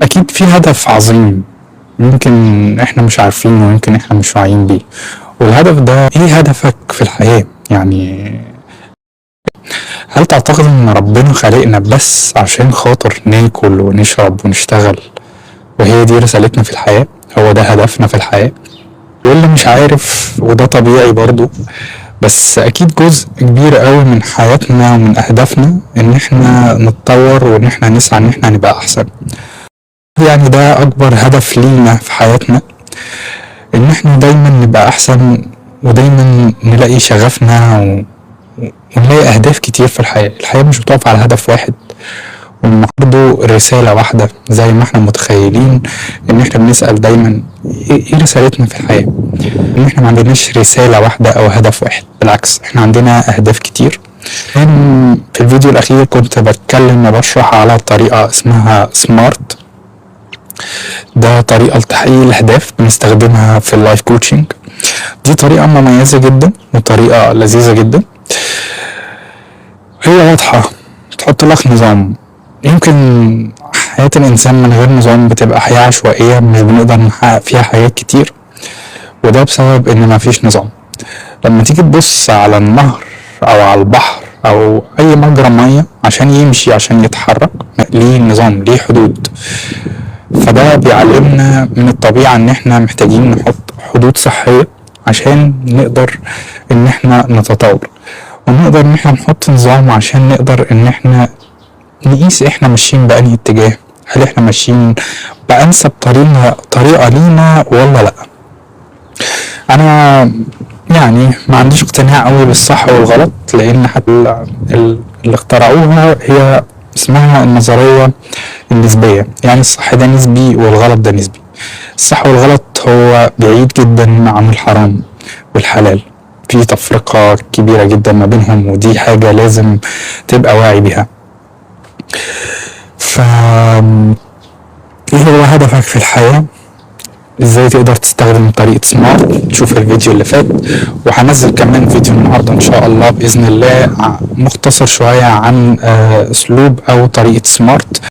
أكيد في هدف عظيم، يمكن إحنا مش عارفينه ويمكن إحنا مش واعيين بيه. والهدف ده إيه هدفك في الحياة؟ يعني هل تعتقد إن ربنا خلقنا بس عشان خاطر ناكل ونشرب ونشتغل وهي دي رسالتنا في الحياة؟ هو ده هدفنا في الحياة؟ واللي مش عارف وده طبيعي برضو، بس أكيد جزء كبير قوي من حياتنا ومن أهدافنا إن إحنا نتطور وإن إحنا نسعى إن إحنا نبقى أحسن. يعني ده أكبر هدف لينا في حياتنا، إن إحنا دايما نبقى أحسن ودايما نلاقي شغفنا ونلاقي أهداف كتير في الحياة. الحياة مش بتقف على هدف واحد وإن برضه رسالة واحدة زي ما إحنا متخيلين. إن إحنا بنسأل دايما إيه رسالتنا في الحياة؟ إن إحنا معندناش رسالة واحدة أو هدف واحد، بالعكس إحنا عندنا أهداف كتير. في الفيديو الأخير كنت بتكلم وبشرح على طريقة اسمها سمارت. ده طريقة لتحقيق الأهداف بنستخدمها في اللايف كوتشنج. دي طريقة مميزة جدا وطريقة لذيذة جدا، هي واضحة، تحط لك نظام. يمكن حياة الإنسان من غير نظام بتبقى حياة عشوائية، مش بنقدر نحقق فيها حاجات كتير، وده بسبب إن مفيش نظام. لما تيجي تبص على النهر أو على البحر أو أي مجرى مية، عشان يمشي عشان يتحرك ليه نظام، ليه حدود. فده بيعلمنا من الطبيعة إن إحنا محتاجين نحط حدود صحية عشان نقدر إن إحنا نتطور، ونقدر إن إحنا نحط نظام عشان نقدر إن إحنا نقيس إحنا ماشيين بأنهي اتجاه. هل إحنا ماشيين بأنسب طريقة لينا ولا لأ؟ أنا يعني ما عنديش اقتناع قوي بالصح والغلط، لأن حتى اللي اخترعوها هي اسمها النظرية النسبية. يعني الصح ده نسبي والغلط ده نسبي. الصح والغلط هو بعيد جدا عن الحرام والحلال، في تفرقة كبيرة جدا ما بينهم، ودي حاجة لازم تبقى واعي بيها. ايه هو هدفك في الحياة؟ ازاي تقدر تستخدم طريقة سمارت؟ تشوف الفيديو اللي فات، وهنزل كمان فيديو النهاردة ان شاء الله بإذن الله مختصر شوية عن اسلوب او طريقة سمارت.